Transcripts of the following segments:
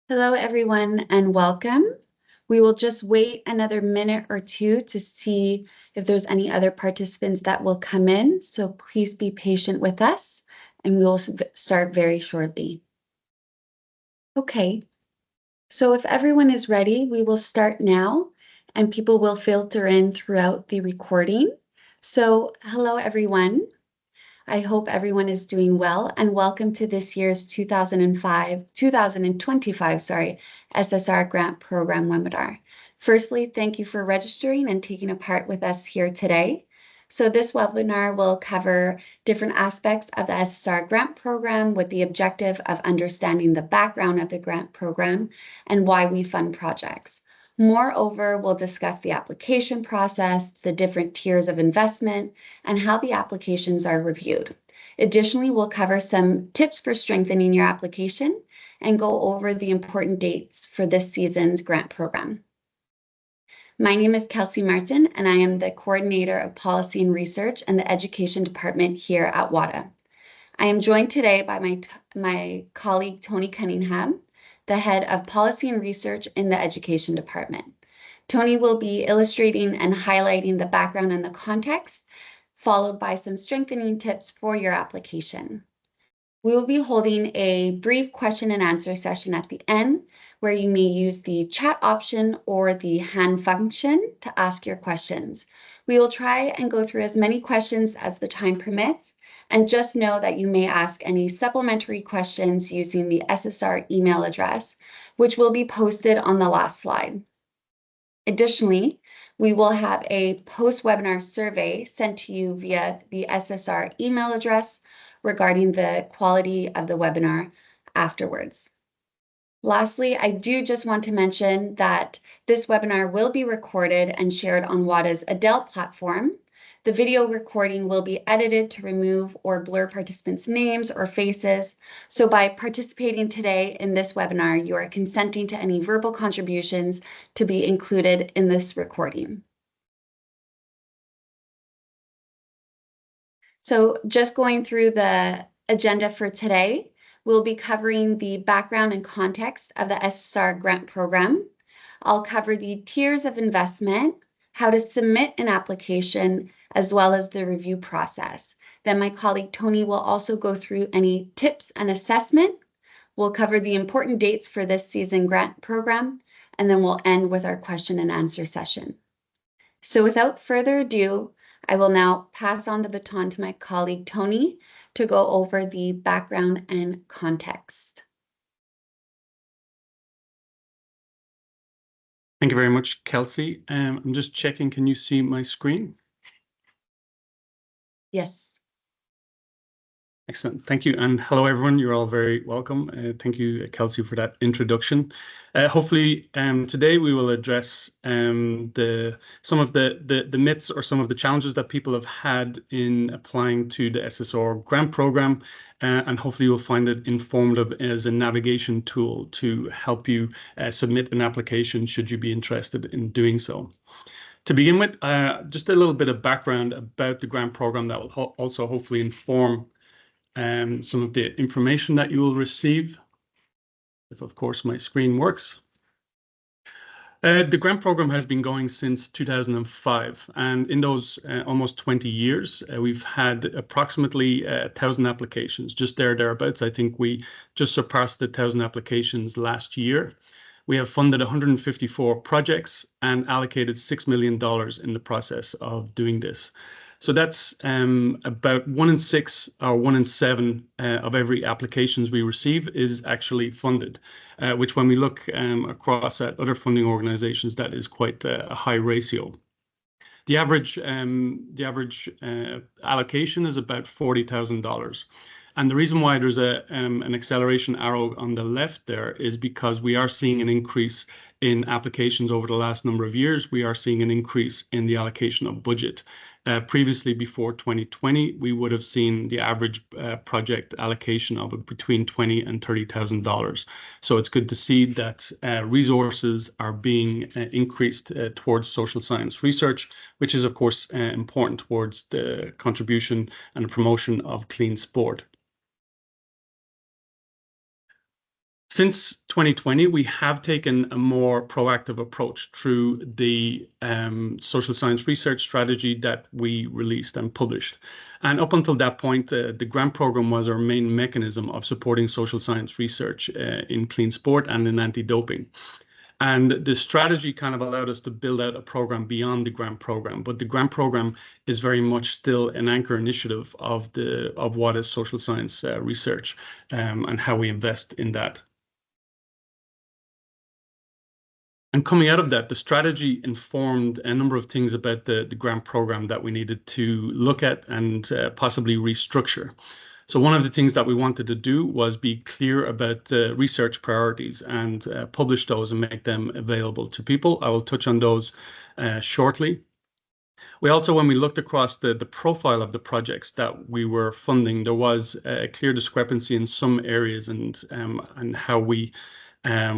Hello, everyone, and welcome. We will just wait another minute or two to see if there's any other participants that will come in. So please be patient with us, and we will start very shortly. Okay, so if everyone is ready, we will start now, and people will filter in throughout the recording. So hello, everyone. I hope everyone is doing well, and welcome to this year's 2025 SSR Grant Program webinar. Firstly, thank you for registering and taking a part with us here today. So this webinar will cover different aspects of the SSR Grant Program with the objective of understanding the background of the grant program and why we fund projects. Moreover, we'll discuss the application process, the different tiers of investment, and how the applications are reviewed. Additionally, we'll cover some tips for strengthening your application and go over the important dates for this season's grant program. My name is Kelsey Martin, and I am the Coordinator of Policy and Research in the Education Department here at WADA. I am joined today by my colleague, Tony Cunningham, the Head of Policy and Research in the Education Department. Tony will be illustrating and highlighting the background and the context, followed by some strengthening tips for your application. We will be holding a brief question and answer session at the end, where you may use the chat option or the hand function to ask your questions. We will try and go through as many questions as the time permits, and just know that you may ask any supplementary questions using the SSR email address, which will be posted on the last slide. Additionally, we will have a post-webinar survey sent to you via the SSR email address regarding the quality of the webinar afterwards. Lastly, I do just want to mention that this webinar will be recorded and shared on WADA's Adele platform. The video recording will be edited to remove or blur participants' names or faces. So by participating today in this webinar, you are consenting to any verbal contributions to be included in this recording. So just going through the agenda for today, we'll be covering the background and context of the SSR grant program. I'll cover the tiers of investment, how to submit an application, as well as the review process. Then my colleague Tony will also go through any tips and assessment. We'll cover the important dates for this season grant program, and then we'll end with our question and answer session. So without further ado, I will now pass on the baton to my colleague Tony to go over the background and context. Thank you very much, Kelsey. I'm just checking, can you see my screen? Yes. Excellent. Thank you. And hello, everyone. You're all very welcome. Thank you, Kelsey, for that introduction. Hopefully, today we will address some of the myths or some of the challenges that people have had in applying to the SSR grant program. And hopefully you'll find it informative as a navigation tool to help you submit an application should you be interested in doing so. To begin with, just a little bit of background about the grant program that will also hopefully inform some of the information that you will receive, if of course my screen works. The grant program has been going since 2005, and in those almost 20 years, we've had approximately 1,000 applications, just thereabouts. I think we just surpassed the 1,000 applications last year. We have funded 154 projects and allocated $6 million in the process of doing this. So that's about 1 in 6 or 1 in 7 of every applications we receive is actually funded, which when we look across at other funding organizations, that is quite a high ratio. The average allocation is about $40,000. And the reason why there's an acceleration arrow on the left there is because we are seeing an increase in applications over the last number of years. We are seeing an increase in the allocation of budget. Previously, before 2020, we would have seen the average project allocation of between $20,000 and $30,000. So it's good to see that resources are being increased towards social science research, which is, of course, important towards the contribution and the promotion of clean sport. Since 2020, we have taken a more proactive approach through the social science research strategy that we released and published. And up until that point, the grant program was our main mechanism of supporting social science research in clean sport and in anti-doping. And the strategy kind of allowed us to build out a program beyond the grant program. But the grant program is very much still an anchor initiative of WADA's social science research and how we invest in that. And coming out of that, the strategy informed a number of things about the grant program that we needed to look at and possibly restructure. So one of the things that we wanted to do was be clear about research priorities and publish those and make them available to people. I will touch on those shortly. We also, when we looked across the profile of the projects that we were funding, there was a clear discrepancy in some areas and how we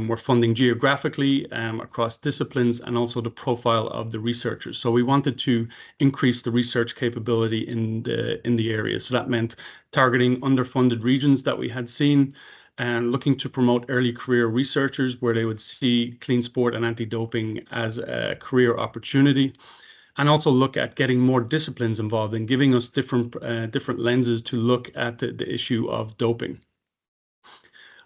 we're funding geographically across disciplines and also the profile of the researchers. So we wanted to increase the research capability in the area. So that meant targeting underfunded regions that we had seen and looking to promote early career researchers where they would see clean sport and anti-doping as a career opportunity. And also look at getting more disciplines involved and giving us different lenses to look at the issue of doping.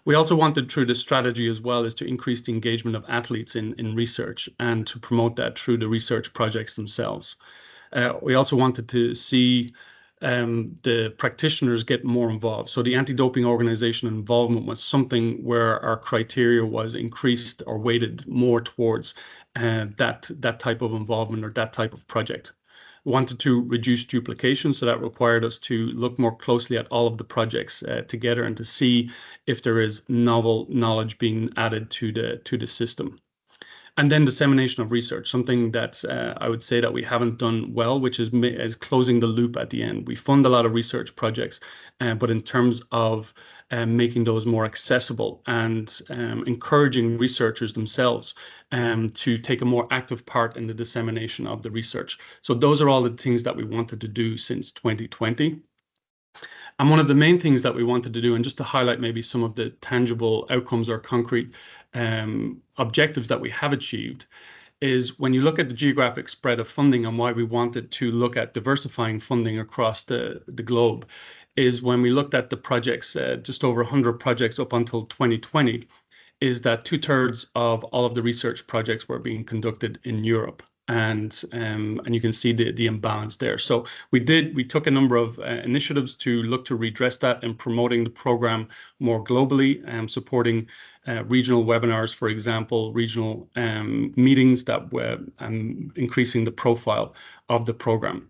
We also wanted through the strategy as well is to increase the engagement of athletes in research and to promote that through the research projects themselves. We also wanted to see the practitioners get more involved. So the anti-doping organization involvement was something where our criteria was increased or weighted more towards that type of involvement or that type of project. Wanted to reduce duplication, so that required us to look more closely at all of the projects together and to see if there is novel knowledge being added to the system. And then dissemination of research, something that I would say that we haven't done well, which is closing the loop at the end. We fund a lot of research projects, but in terms of making those more accessible and encouraging researchers themselves to take a more active part in the dissemination of the research. So those are all the things that we wanted to do since 2020. And one of the main things that we wanted to do, and just to highlight maybe some of the tangible outcomes or concrete objectives that we have achieved, is when you look at the geographic spread of funding and why we wanted to look at diversifying funding across the globe, is when we looked at the projects, just over 100 projects up until 2020, is that 2/3 of all of the research projects were being conducted in Europe. And you can see the imbalance there. So we took a number of initiatives to look to redress that and promoting the program more globally, supporting regional webinars, for example, regional meetings that were increasing the profile of the program.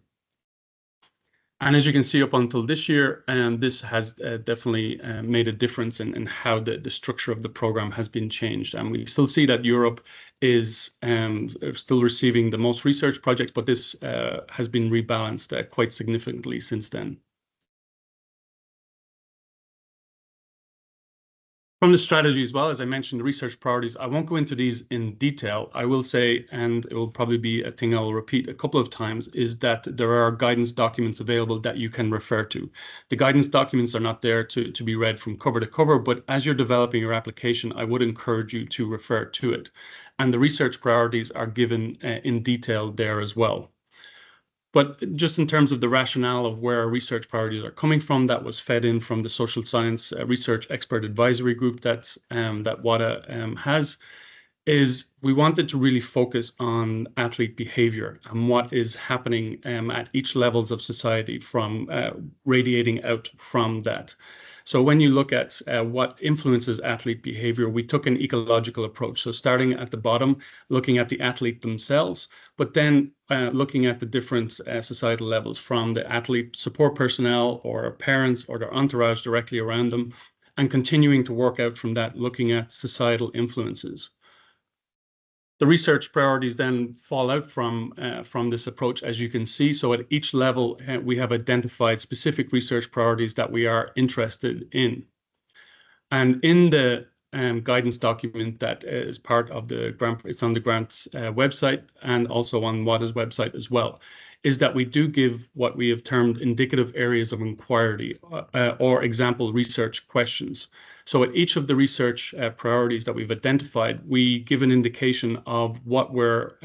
And as you can see up until this year, this has definitely made a difference in how the structure of the program has been changed. And we still see that Europe is still receiving the most research projects, but this has been rebalanced quite significantly since then. From the strategy as well, as I mentioned, the research priorities, I won't go into these in detail. I will say, and it will probably be a thing I'll repeat a couple of times, is that there are guidance documents available that you can refer to. The guidance documents are not there to be read from cover to cover, but as you're developing your application, I would encourage you to refer to it. And the research priorities are given in detail there as well. But just in terms of the rationale of where our research priorities are coming from, that was fed in from the Social Science Research Expert Advisory Group that WADA has, is we wanted to really focus on athlete behavior and what is happening at each levels of society from radiating out from that. So when you look at what influences athlete behavior, we took an ecological approach. So starting at the bottom, looking at the athlete themselves, but then looking at the different societal levels from the athlete support personnel or parents or their entourage directly around them, and continuing to work out from that, looking at societal influences. The research priorities then fall out from this approach, as you can see. So at each level, we have identified specific research priorities that we are interested in. And in the guidance document that is part of the grant, it's on the grant's website and also on WADA's website as well, is that we do give what we have termed indicative areas of inquiry or example research questions. So at each of the research priorities that we've identified, we give an indication of what we're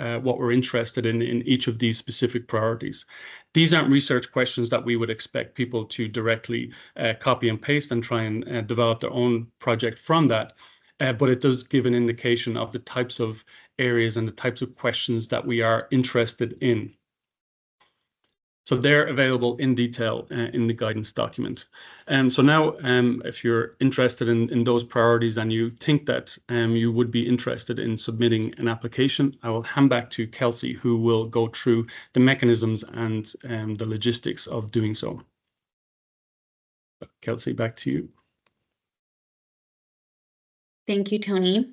interested in each of these specific priorities. These aren't research questions that we would expect people to directly copy and paste and try and develop their own project from that. But it does give an indication of the types of areas and the types of questions that we are interested in. So they're available in detail in the guidance document. So now, if you're interested in those priorities and you think that you would be interested in submitting an application, I will hand back to Kelsey, who will go through the mechanisms and the logistics of doing so. Kelsey, back to you. Thank you, Tony.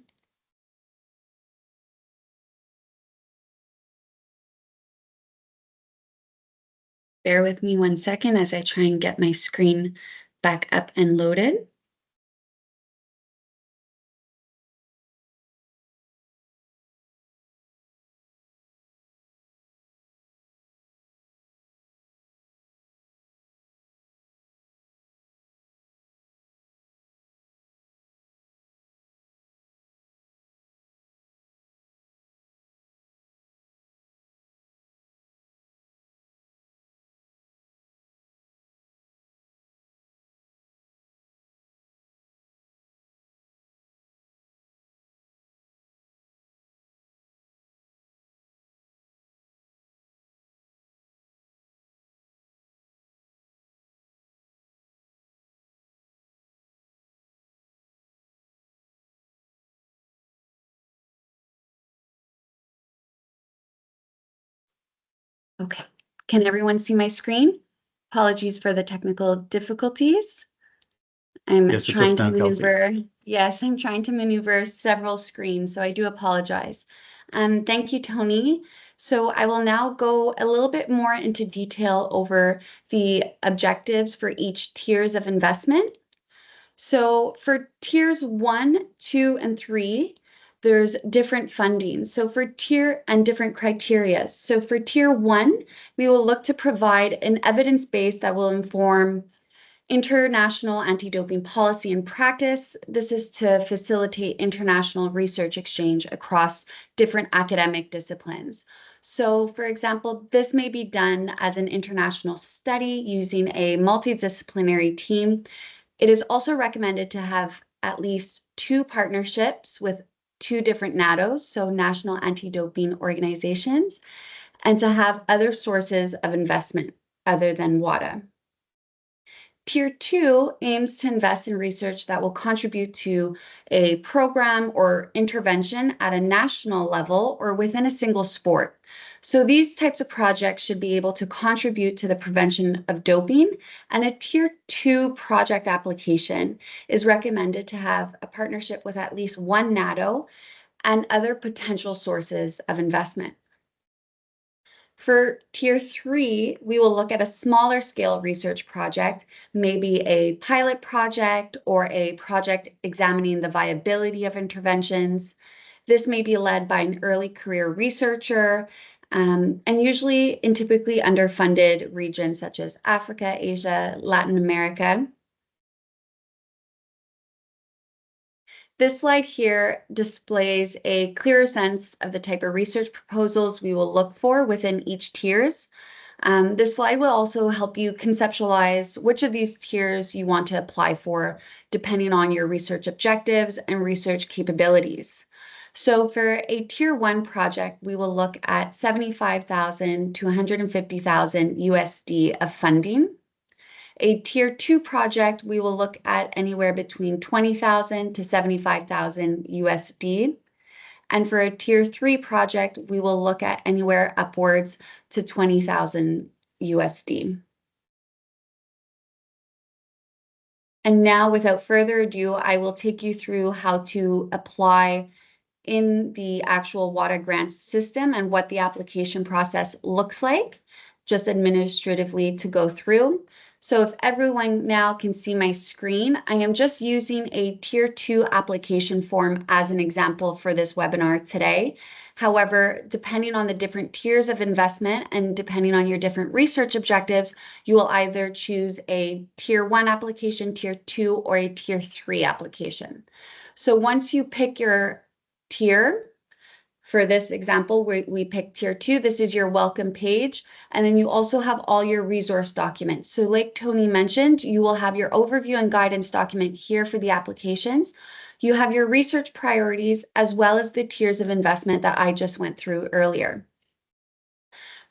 Bear with me 1 second as I try and get my screen back up and loaded. Okay, can everyone see my screen? Apologies for the technical difficulties. I'm Yes, it's trying up to now, Kelsey. maneuver. Yes, I'm trying to maneuver several screens, so I do apologize. Thank you, Tony. So I will now go a little bit more into detail over the objectives for each tiers of investment. So for tiers 1, 2, and 3, there's different funding. So for tier and different criteria. So for tier 1, we will look to provide an evidence base that will inform international anti-doping policy and practice. This is to facilitate international research exchange across different academic disciplines. So, for example, this may be done as an international study using a multidisciplinary team. It is also recommended to have at least 2 partnerships with 2 different NADOs, so National Anti-Doping Organizations, and to have other sources of investment other than WADA. Tier 2 aims to invest in research that will contribute to a program or intervention at a national level or within a single sport. So these types of projects should be able to contribute to the prevention of doping, and a Tier 2 project application is recommended to have a partnership with at least 1 NATO and other potential sources of investment. For Tier 3, we will look at a smaller scale research project, maybe a pilot project or a project examining the viability of interventions. This may be led by an early career researcher, and usually in typically underfunded regions such as Africa, Asia, Latin America. This slide here displays a clearer sense of the type of research proposals we will look for within each tiers. This slide will also help you conceptualize which of these tiers you want to apply for, depending on your research objectives and research capabilities. So for a Tier 1 project, we will look at 75,000 to 150,000 USD of funding. A Tier 2 project, we will look at anywhere between 20,000 to 75,000 USD. And for a Tier 3 project, we will look at anywhere upwards to 20,000 USD. And now, without further ado, I will take you through how to apply in the actual WADA grants system and what the application process looks like, just administratively to go through. So if everyone now can see my screen, I am just using a Tier 2 application form as an example for this webinar today. However, depending on the different tiers of investment and depending on your different research objectives, you will either choose a Tier 1 application, Tier 2, or a Tier 3 application. So once you pick your tier, for this example, we picked Tier 2. This is your welcome page. And then you also have all your resource documents. So like Tony mentioned, you will have your overview and guidance document here for the applications. You have your research priorities as well as the tiers of investment that I just went through earlier.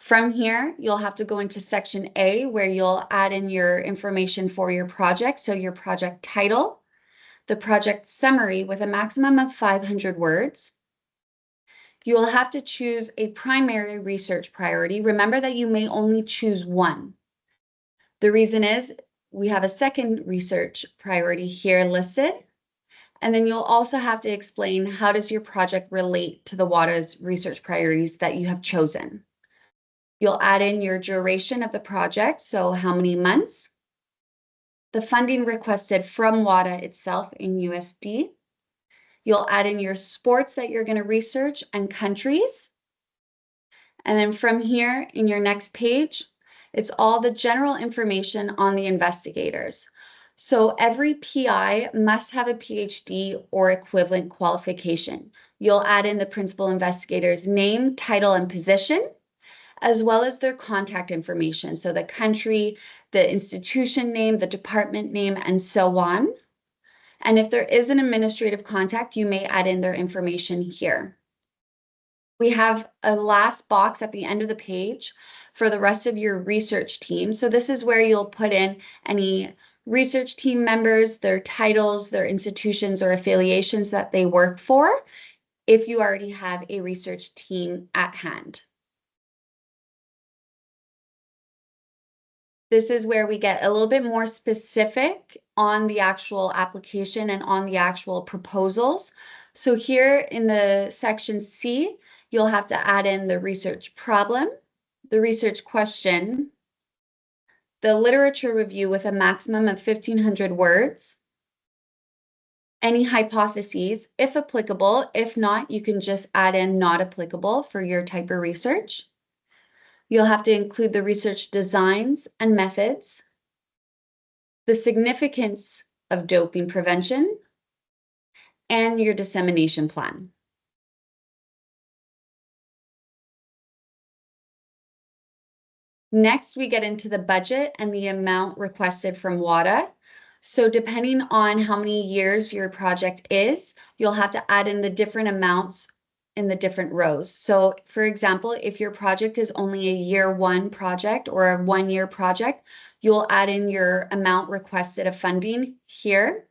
From here, you'll have to go into section A where you'll add in your information for your project. So your project title, the project summary with a maximum of 500 words. You will have to choose a primary research priority. Remember that you may only choose one. The reason is we have a second research priority here listed. And then you'll also have to explain how does your project relate to the WADA's research priorities that you have chosen. You'll add in your duration of the project, so how many months, the funding requested from WADA itself in USD. You'll add in your sports that you're going to research and countries. And then from here in your next page, it's all the general information on the investigators. So every PI must have a PhD or equivalent qualification. You'll add in the principal investigator's name, title, and position, as well as their contact information. So the country, the institution name, the department name, and so on. And if there is an administrative contact, you may add in their information here. We have a last box at the end of the page for the rest of your research team. So this is where you'll put in any research team members, their titles, their institutions or affiliations that they work for, if you already have a research team at hand. This is where we get a little bit more specific on the actual application and on the actual proposals. So here in the section C, you'll have to add in the research problem, the research question, the literature review with a maximum of 1,500 words, any hypotheses, if applicable. If not, you can just add in not applicable for your type of research. You'll have to include the research designs and methods, the significance of doping prevention, and your dissemination plan. Next, we get into the budget and the amount requested from WADA. So depending on how many years your project is, you'll have to add in the different amounts in the different rows. So for example, if your project is only a year one project or a 1 year project, you'll add in your amount requested of funding here.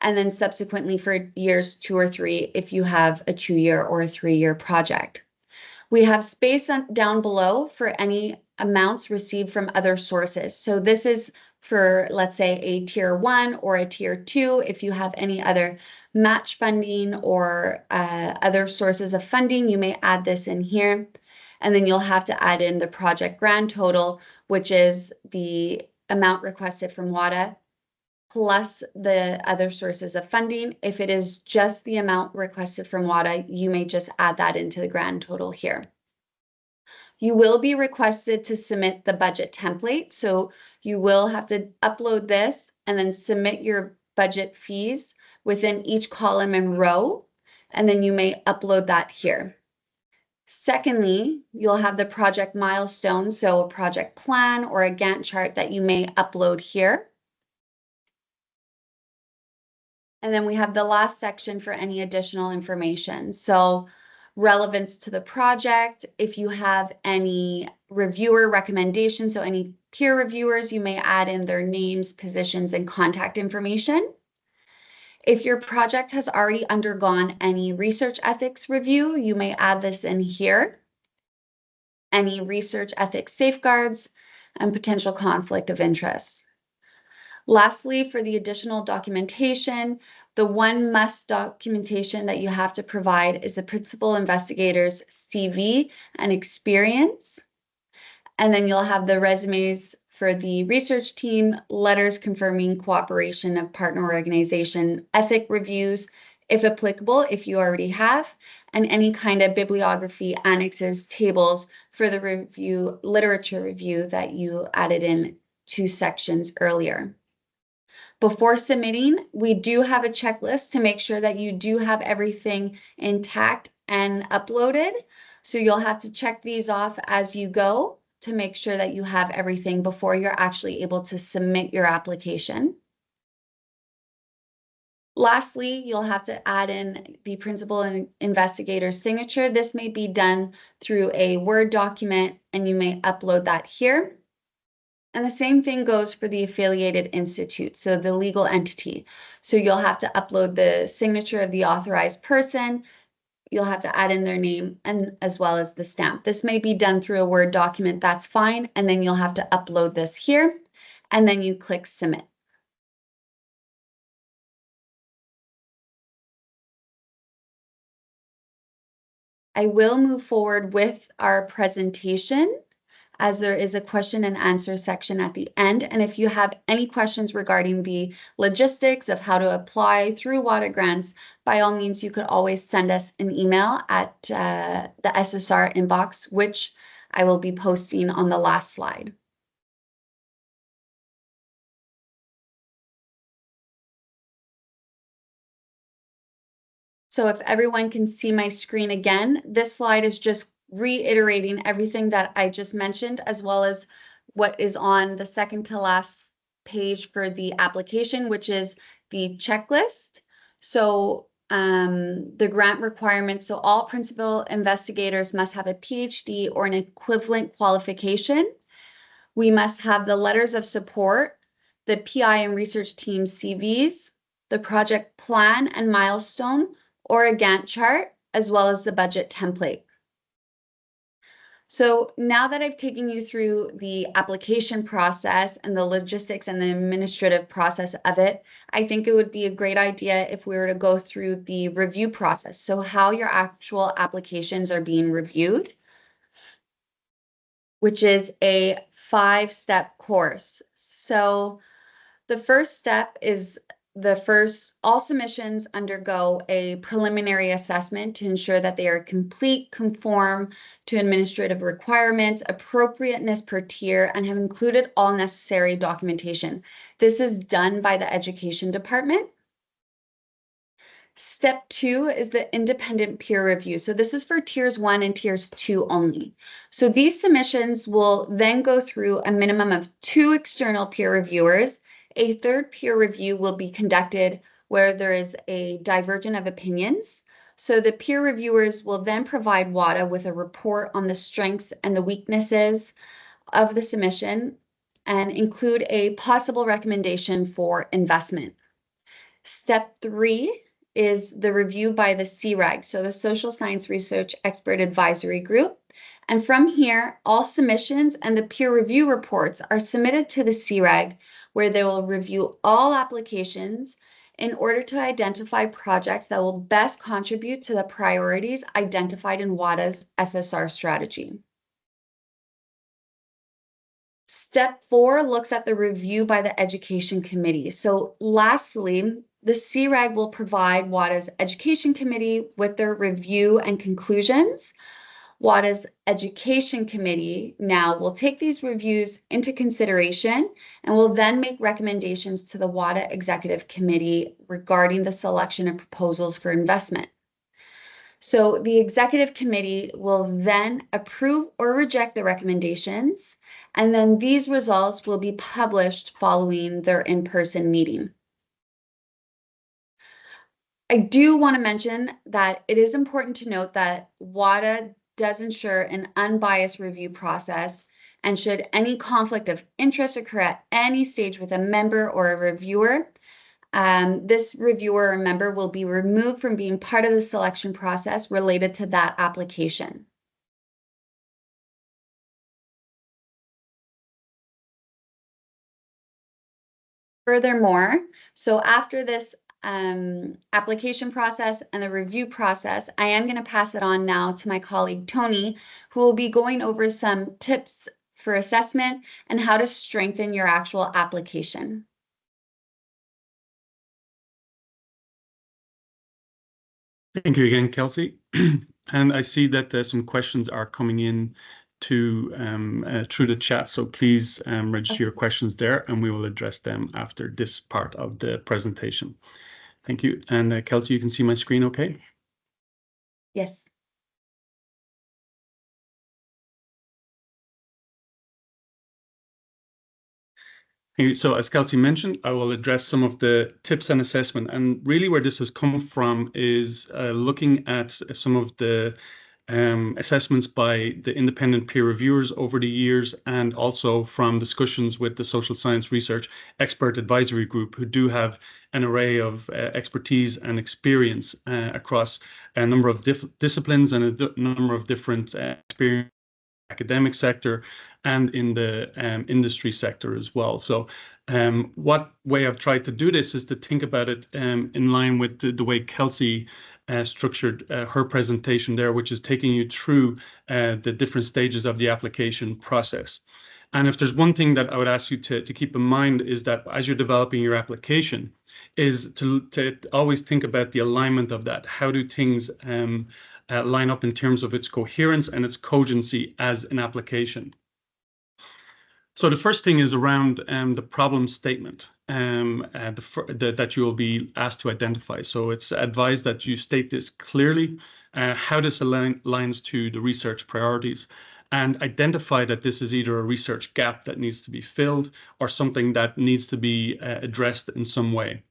And then subsequently for years 2 or 3, if you have a 2-year or a 3-year project. We have space down below for any amounts received from other sources. So this is for, let's say, a Tier 1 or a Tier 2. If you have any other match funding or other sources of funding, you may add this in here. And then you'll have to add in the project grand total, which is the amount requested from WADA plus the other sources of funding. If it is just the amount requested from WADA, you may just add that into the grand total here. You will be requested to submit the budget template. So you will have to upload this and then submit your budget fees within each column and row. And then you may upload that here. Secondly, you'll have the project milestones. So a project plan or a Gantt chart that you may upload here. And then we have the last section for any additional information. So relevance to the project, if you have any reviewer recommendations, so any peer reviewers, you may add in their names, positions, and contact information. If your project has already undergone any research ethics review, you may add this in here. Any research ethics safeguards and potential conflict of interest. Lastly, for the additional documentation, the one must documentation that you have to provide is the principal investigator's CV and experience. And then you'll have the resumes For the research team, letters confirming cooperation of partner organization, ethic reviews, if applicable, if you already have, and any kind of bibliography, annexes, tables for the review, literature review that you added in 2 sections earlier. Before submitting, we do have a checklist to make sure that you do have everything intact and uploaded. So you'll have to check these off as you go to make sure that you have everything before you're actually able to submit your application. Lastly, you'll have to add in the principal and investigator's signature. This may be done through a Word document, and you may upload that here. And the same thing goes for the affiliated institute, so the legal entity. So you'll have to upload the signature of the authorized person. You'll have to add in their name and as well as the stamp. This may be done through a Word document, that's fine. And then you'll have to upload this here, and then you click submit. I will move forward with our presentation, as there is a question and answer section at the end. And if you have any questions regarding the logistics of how to apply through WADA grants, by all means, you could always send us an email at the SSR inbox, which I will be posting on the last slide. So if everyone can see my screen again, this slide is just reiterating everything that I just mentioned, as well as what is on the second to last page for the application, which is the checklist. So the grant requirements, so all principal investigators must have a PhD or an equivalent qualification. We must have the letters of support, the PI and research team CVs, the project plan and milestone, or a Gantt chart, as well as the budget template. So now that I've taken you through the application process and the logistics and the administrative process of it, I think it would be a great idea if we were to go through the review process. So how your actual applications are being reviewed, which is a 5-step course. So the first step is all submissions undergo a preliminary assessment to ensure that they are complete, conform to administrative requirements, appropriateness per tier, and have included all necessary documentation. This is done by the education department. Step 2 is the independent peer review. So this is for tiers 1 and tiers 2 only. So these submissions will then go through a minimum of 2 external peer reviewers. A third peer review will be conducted where there is a divergence of opinions. So the peer reviewers will then provide WADA with a report on the strengths and the weaknesses of the submission and include a possible recommendation for investment. Step 3 is the review by the CRAG, so the Social Science Research Expert Advisory Group. And from here, all submissions and the peer review reports are submitted to the CRAG, where they will review all applications in order to identify projects that will best contribute to the priorities identified in WADA's SSR strategy. Step 4 looks at the review by the Education Committee. So lastly, the CRAG will provide WADA's Education Committee with their review and conclusions. WADA's Education Committee now will take these reviews into consideration and will then make recommendations to the WADA Executive Committee regarding the selection of proposals for investment. So the Executive Committee will then approve or reject the recommendations, and then these results will be published following their in-person meeting. I do want to mention that it is important to note that WADA does ensure an unbiased review process, and should any conflict of interest occur at any stage with a member or a reviewer, this reviewer or member will be removed from being part of the selection process related to that application. Furthermore, so after this application process and the review process, I am going to pass it on now to my colleague Tony, who will be going over some tips for assessment, and how to strengthen your actual application. Thank you again, Kelsey. And I see that some questions are coming in through the chat. So please register your questions there, and we will address them after this part of the presentation. Thank you. And Kelsey, you can see my screen okay? Yes. So as Kelsey mentioned, I will address some of the tips and assessment. And really where this has come from is looking at some of the assessments by the independent peer reviewers over the years, and also from discussions with the Social Science Research Expert Advisory Group, who do have an array of expertise and experience across a number of disciplines and a number of different experience academic sector and in the industry sector as well. So what way I've tried to do this is to think about it in line with the way Kelsey structured her presentation there, which is taking you through the different stages of the application process. And if there's one thing that I would ask you to keep in mind is that as you're developing your application, is to always think about the alignment of that. How do things line up in terms of its coherence and its cogency as an application? So the first thing is around the problem statement that you will be asked to identify. So it's advised that you state this clearly, how this aligns to the research priorities, and identify that this is either a research gap that needs to be filled or something that needs to be addressed in some way.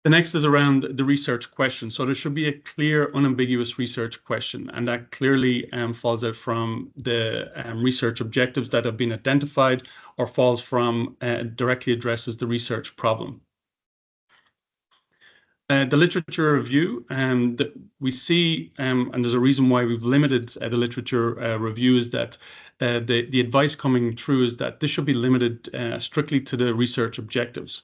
The next is around the research question. So there should be a clear, unambiguous research question, and that clearly falls out from the research objectives that have been identified, or falls from directly addresses the research problem. The literature review that we see, and there's a reason why we've limited the literature review, is that the advice coming through is that this should be limited strictly to the research objectives.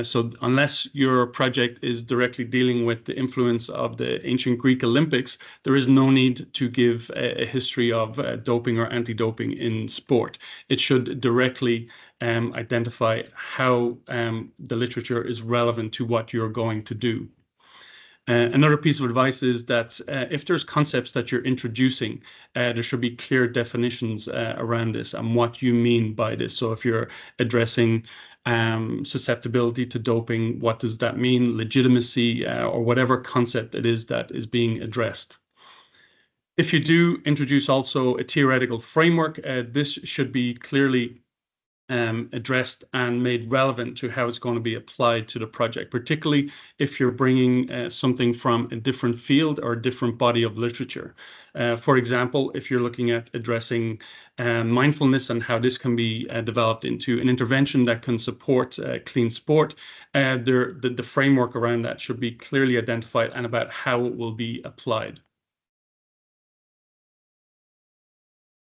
So unless your project is directly dealing with the influence of the ancient Greek Olympics, there is no need to give a history of doping or anti-doping in sport. It should directly identify how the literature is relevant to what you're going to do. Another piece of advice is that if there's concepts that you're introducing, there should be clear definitions around this and what you mean by this. So if you're addressing susceptibility to doping, what does that mean? Legitimacy, or whatever concept it is that is being addressed. If you do introduce also a theoretical framework, this should be clearly addressed and made relevant to how it's going to be applied to the project, particularly if you're bringing something from a different field or a different body of literature. For example, if you're looking at addressing mindfulness and how this can be developed into an intervention that can support clean sport, the framework around that should be clearly identified and about how it will be applied.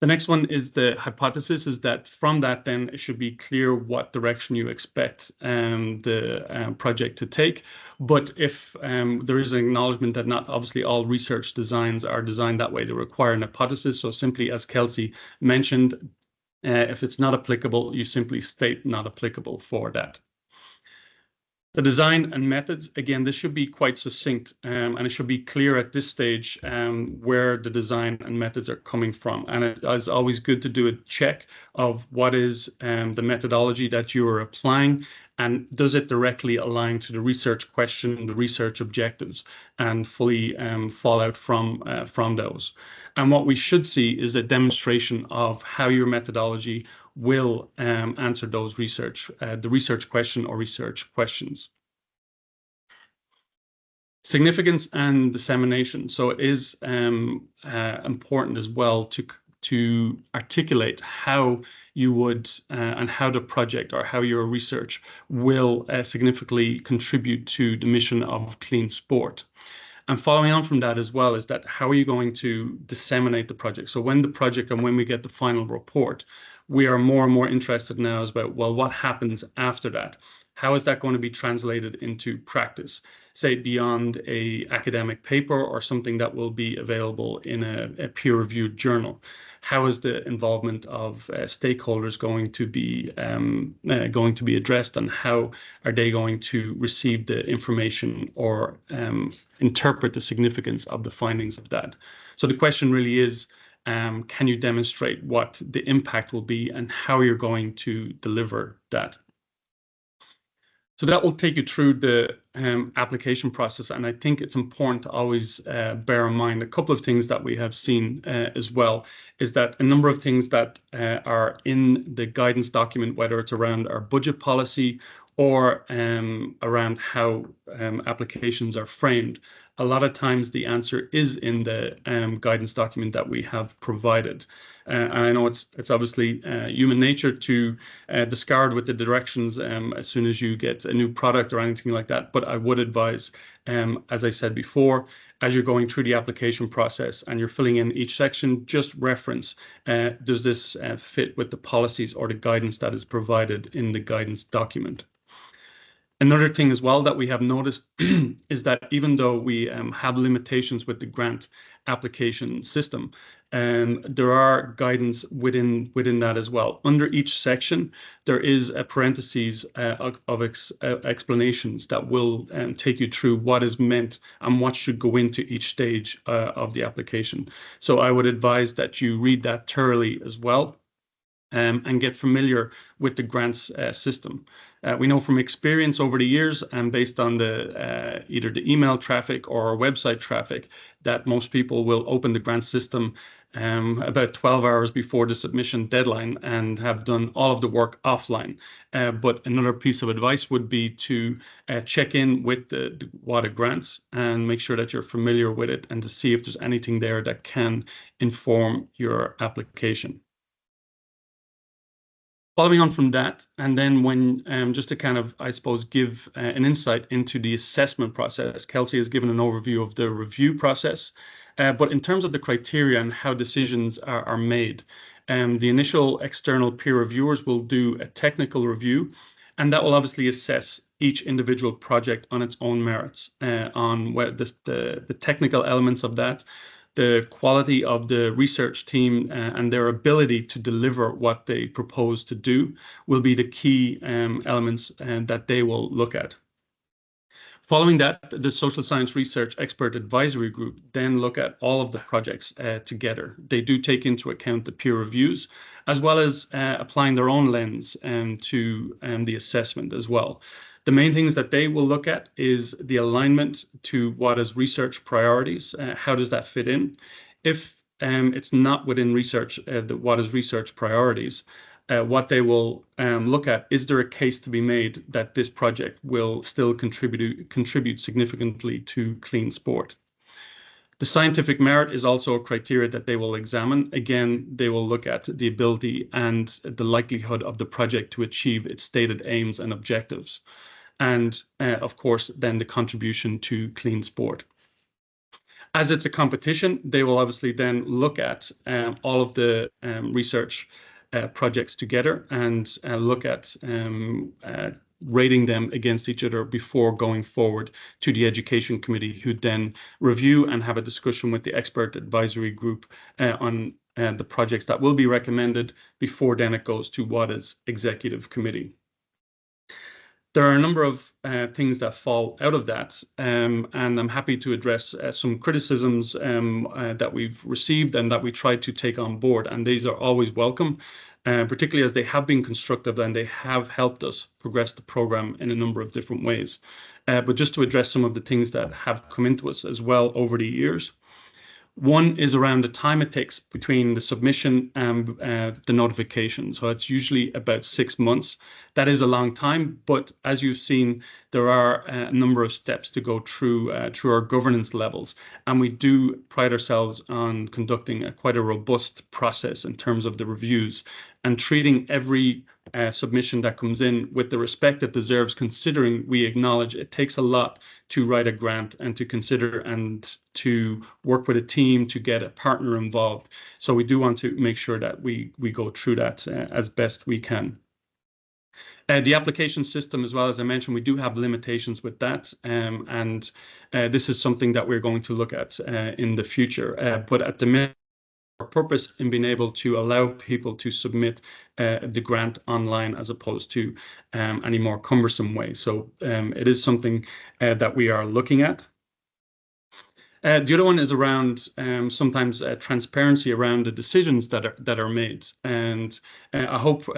The next one is the hypothesis, is that from that then it should be clear what direction you expect the project to take. But if there is an acknowledgement that not obviously all research designs are designed that way, they require an hypothesis. So simply, as Kelsey mentioned, if it's not applicable, you simply state not applicable for that. The design and methods, again, this should be quite succinct, and it should be clear at this stage where the design and methods are coming from. And it is always good to do a check of what is the methodology that you are applying, and does it directly align to the research question, the research objectives, and fully fall out from those. And what we should see is a demonstration of how your methodology will answer those the research question or research questions. Significance and dissemination. So it is important as well to articulate how you would and how the project or how your research will significantly contribute to the mission of clean sport. And following on from that as well is that how are you going to disseminate the project? So when the project and when we get the final report, we are more and more interested now about, well, what happens after that? how is that going to be translated into practice, say beyond a academic paper or something that will be available in a peer-reviewed journal? How is the involvement of stakeholders going to be addressed, and how are they going to receive the information or interpret the significance of the findings of that? So the question really is, can you demonstrate what the impact will be and how you're going to deliver that? So that will take you through the application process. And I think it's important to always bear in mind a couple of things that we have seen as well, is that a number of things that are in the guidance document, whether it's around our budget policy or around how applications are framed, a lot of times the answer is in the guidance document that we have provided. And I know it's obviously human nature to discard with the directions as soon as you get a new product or anything like that. But I would advise, as I said before, as you're going through the application process and you're filling in each section, just reference, does this fit with the policies or the guidance that is provided in the guidance document? Another thing as well that we have noticed is that even though we have limitations with the grant application system, there are guidance within that as well. Under each section, there is a parentheses of explanations that will take you through what is meant and what should go into each stage of the application. So I would advise that you read that thoroughly as well. And get familiar with the grants system. We know from experience over the years and based on the either the email traffic or website traffic that most people will open the grant system about 12 hours before the submission deadline and have done all of the work offline. But another piece of advice would be to check in with the WADA grants and make sure that you're familiar with it and to see if there's anything there that can inform your application. Following on from that, and then when just to kind of, I suppose, give an insight into the assessment process, Kelsey has given an overview of the review process. But in terms of the criteria and how decisions are made, the initial external peer reviewers will do a technical review, and that will obviously assess each individual project on its own merits, on what the technical elements of that, the quality of the research team and their ability to deliver what they propose to do will be the key elements that they will look at. Following that, the Social Science Research Expert Advisory Group then look at all of the projects together. They do take into account the peer reviews, as well as applying their own lens to the assessment as well. The main things that they will look at is the alignment to WADA's research priorities. How does that fit in? If it's not within research, WADA's research priorities, what they will look at, is there a case to be made that this project will still contribute significantly to clean sport? The scientific merit is also a criteria that they will examine. Again, they will look at the ability and the likelihood of the project to achieve its stated aims and objectives. And of course, then the contribution to clean sport. As it's a competition, they will obviously then look at all of the research projects together and look at rating them against each other before going forward to the education committee, who then review and have a discussion with the expert advisory group on the projects that will be recommended before then it goes to WADA's executive committee. There are a number of things that fall out of that, and I'm happy to address some criticisms that we've received and that we try to take on board, and these are always welcome, particularly as they have been constructive and they have helped us progress the program in a number of different ways. But just to address some of the things that have come into us as well over the years. One is around the time it takes between the submission and the notification. So it's usually about 6 months. That is a long time, but as you've seen, there are a number of steps to go through our governance levels. And we do pride ourselves on conducting quite a robust process in terms of the reviews and treating every submission that comes in with the respect it deserves, considering we acknowledge it takes a lot to write a grant and to consider and to work with a team to get a partner involved. So we do want to make sure that we go through that as best we can. The application system, as well as I mentioned, we do have limitations with that, and this is something that we're going to look at in the future. But at the minute, our purpose in being able to allow people to submit the grant online as opposed to any more cumbersome way. So it is something that we are looking at. The other one is around sometimes transparency around the decisions that are made, and I hope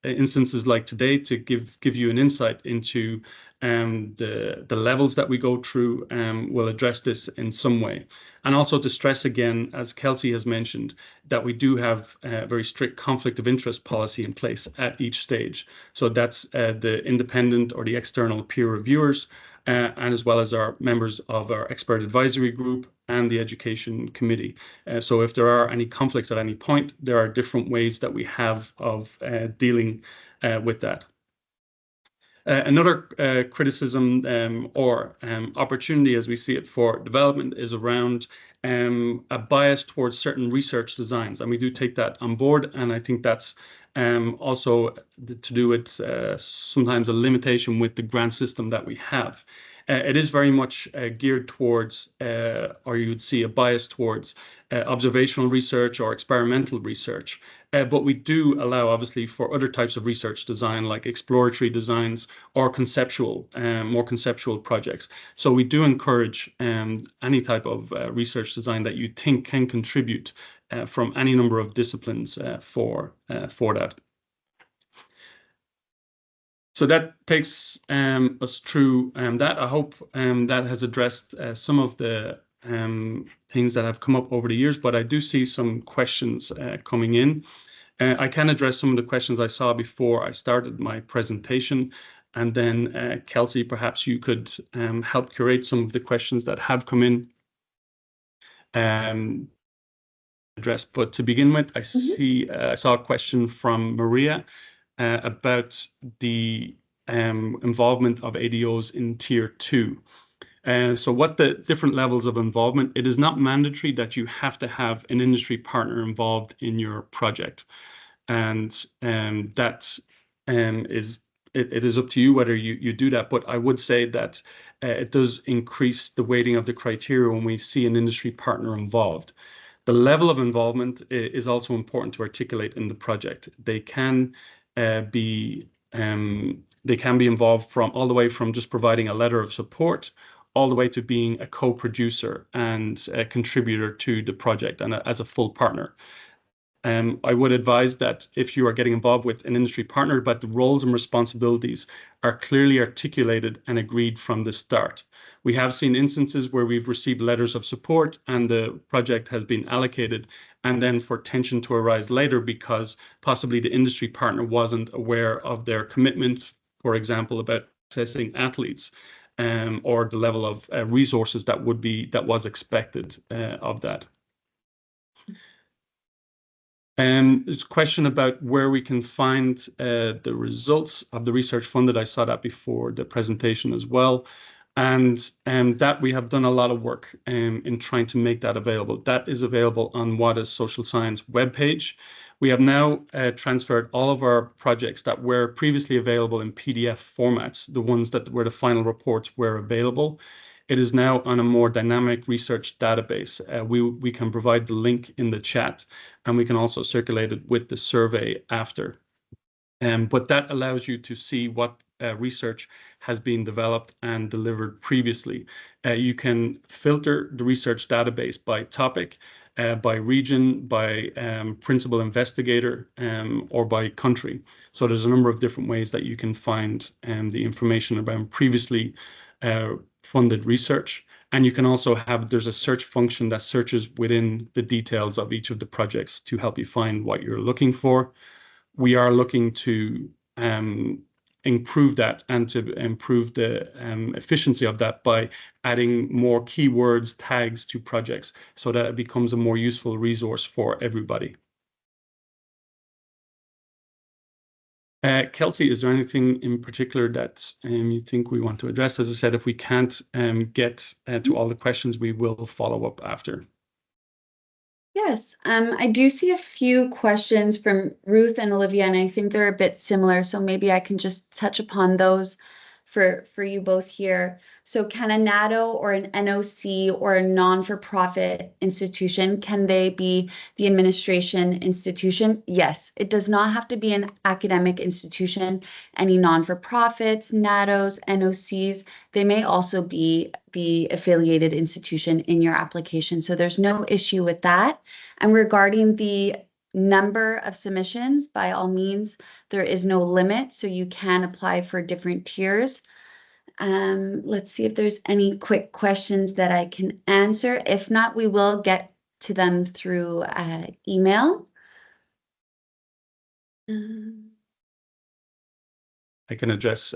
instances like today to give you an insight into the levels that we go through will address this in some way, and also to stress again, as Kelsey has mentioned, that we do have a very strict conflict of interest policy in place at each stage. So that's the independent or the external peer reviewers, and as well as our members of our expert advisory group and the education committee. So if there are any conflicts at any point, there are different ways that we have of dealing with that. Another criticism or opportunity, as we see it, for development is around a bias towards certain research designs. And we do take that on board. And I think that's also to do with sometimes a limitation with the grant system that we have. It is very much geared towards, or you would see a bias towards observational research or experimental research. But we do allow, obviously, for other types of research design, like exploratory designs or conceptual, more conceptual projects. So we do encourage any type of research design that you think can contribute from any number of disciplines for that. So that takes us through that. I hope that has addressed some of the things that have come up over the years, but I do see some questions coming in. I can address some of the questions I saw before I started my presentation. And then, Kelsey, perhaps you could help curate some of the questions that have come in. Address. But to begin with, I saw a question from Maria about the involvement of ADOs in Tier 2. So what the different levels of involvement, it is not mandatory that you have to have an industry partner involved in your project. And that it is up to you whether you do that. But I would say that it does increase the weighting of the criteria when we see an industry partner involved. The level of involvement is also important to articulate in the project. They can be involved from all the way from just providing a letter of support all the way to being a co-producer and a contributor to the project and as a full partner. I would advise that if you are getting involved with an industry partner, but the roles and responsibilities are clearly articulated and agreed from the start. We have seen instances where we've received letters of support and the project has been allocated, and then for tension to arise later because possibly the industry partner wasn't aware of their commitment, for example, about accessing athletes, or the level of resources that was expected of that. There's a question about where we can find the results of the research funded. I saw that before the presentation as well. And that we have done a lot of work in trying to make that available. That is available on WADA's social science webpage. We have now transferred all of our projects that were previously available in PDF formats, the ones that were the final reports were available. It is now on a more dynamic research database. We can provide the link in the chat, and we can also circulate it with the survey after. But that allows you to see what research has been developed and delivered previously. You can filter the research database by topic, by region, by principal investigator, or by country. So there's a number of different ways that you can find the information about previously funded research. And you can also there's a search function that searches within the details of each of the projects to help you find what you're looking for. We are looking to improve that and to improve the efficiency of that by adding more keywords, tags to projects so that it becomes a more useful resource for everybody. Kelsey, is there anything in particular that you think we want to address? As I said, if we can't get to all the questions, we will follow up after. Yes, I do see a few questions from Ruth and Olivia, and I think they're a bit similar, so maybe I can just touch upon those for you both here. So can a NATO or an NOC or a non-for-profit institution, can they be the administration institution? Yes, it does not have to be an academic institution. Any non-for-profits, NATOs, NOCs, they may also be the affiliated institution in your application. So there's no issue with that. And regarding the number of submissions, by all means, there is no limit, so you can apply for different tiers. Let's see if there's any quick questions that I can answer. If not, we will get to them through email. I can address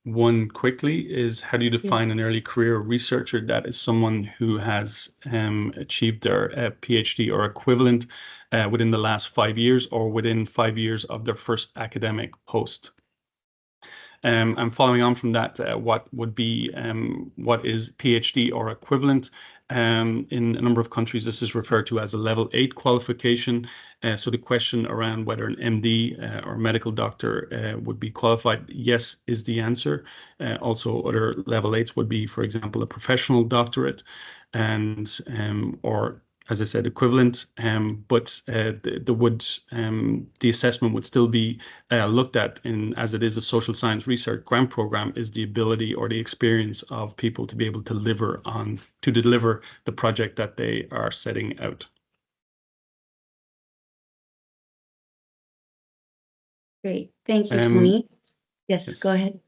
one quickly is how do you define Yes. an early career researcher? That is someone who has achieved their PhD or equivalent within the last 5 years or within 5 years of their first academic post. And following on from that, what is PhD or equivalent? In a number of countries, this is referred to as a level 8 qualification. So the question around whether an MD or medical doctor would be qualified, yes, is the answer. Also, other level 8s would be, for example, a professional doctorate, and or as I said, equivalent, but the assessment would still be looked at as it is a social science research grant program, is the ability or the experience of people to be able to deliver the project that they are setting out. Great. Thank you, Tony. Yes, Yes. go ahead.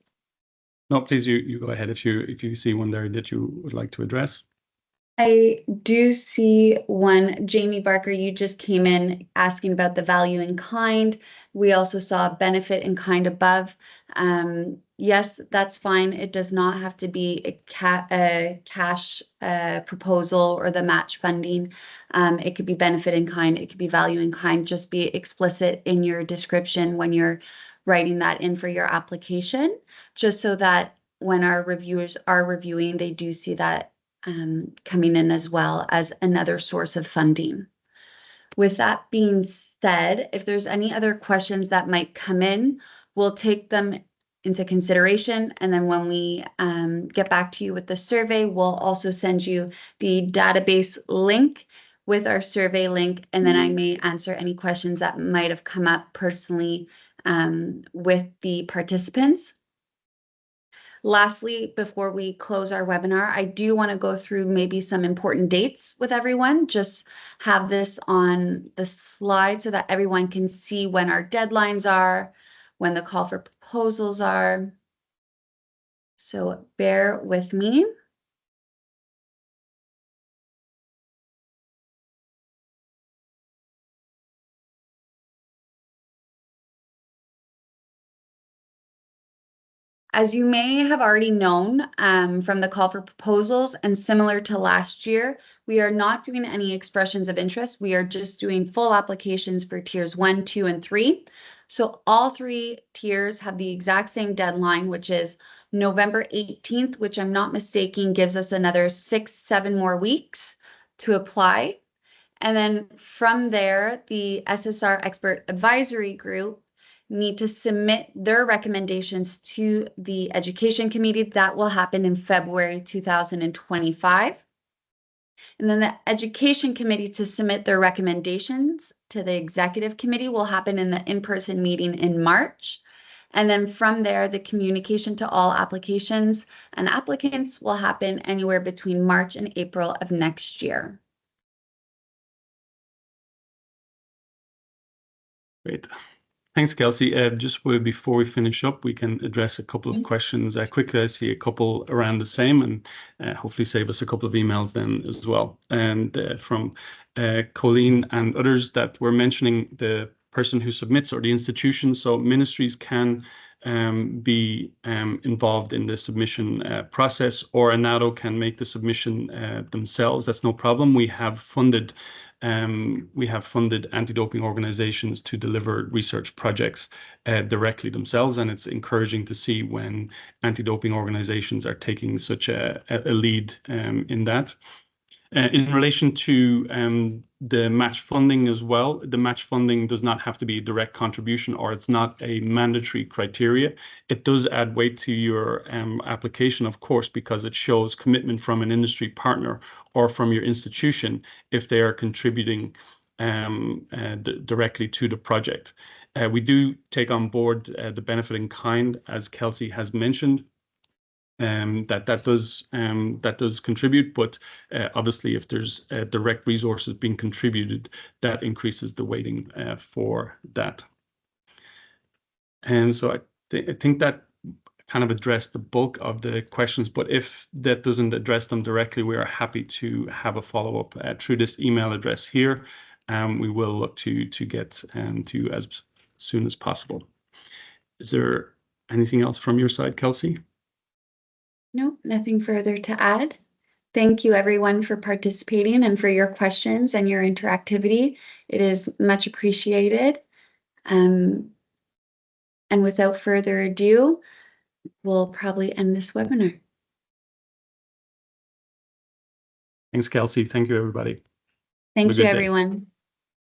No, please, you go ahead if you see one there that you would like to address. I do see one. Jamie Barker, you just came in asking about the value in kind. We also saw benefit in kind above. Yes, that's fine. It does not have to be a cash proposal or the match funding. It could be benefit in kind. It could be value in kind. Just be explicit in your description when you're writing that in for your application, just so that when our reviewers are reviewing, they do see that coming in as well as another source of funding. With that being said, if there's any other questions that might come in, we'll take them into consideration. And then when we get back to you with the survey, we'll also send you the database link with our survey link. And then I may answer any questions that might have come up personally with the participants. Lastly, before we close our webinar, I do want to go through maybe some important dates with everyone. Just have this on the slide so that everyone can see when our deadlines are, when the call for proposals are. So bear with me. As you may have already known from the call for proposals, and similar to last year, we are not doing any expressions of interest. We are just doing full applications for tiers 1, 2, and 3. So all 3 tiers have the exact same deadline, which is November 18th, which I'm not mistaken gives us another 6-7 more weeks to apply. And then from there, the SSR Expert Advisory Group need to submit their recommendations to the Education Committee. That will happen in February 2025. And then the Education Committee to submit their recommendations to the Executive Committee will happen in the in-person meeting in March. And then from there, the communication to all applications and applicants will happen anywhere between March and April of next year. Great. Thanks, Kelsey. Just before we finish up, we can address a couple of questions quickly. I see a couple around the same, and hopefully save us a couple of emails then as well. And from Colleen and others that were mentioning the person who submits or the institution. So ministries can be involved in the submission process, or a NATO can make the submission themselves. That's no problem. We have funded anti-doping organizations to deliver research projects directly themselves, and it's encouraging to see when anti-doping organizations are taking such a lead in that. In relation to the match funding as well, the match funding does not have to be a direct contribution, or it's not a mandatory criteria. It does add weight to your application, of course, because it shows commitment from an industry partner or from your institution if they are contributing directly to the project. We do take on board the benefit in kind, as Kelsey has mentioned. That does contribute, but obviously if there's direct resources being contributed, that increases the weighting for that. And so I think that kind of addressed the bulk of the questions, but if that doesn't address them directly, we are happy to have a follow-up through this email address here. We will look to get to you as soon as possible. Is there anything else from your side, Kelsey? No, nothing further to add. Thank you everyone for participating and for your questions and your interactivity. It is much appreciated. And without further ado, we'll probably end this webinar. Thanks, Kelsey. Thank you, everybody. Thank you, everyone.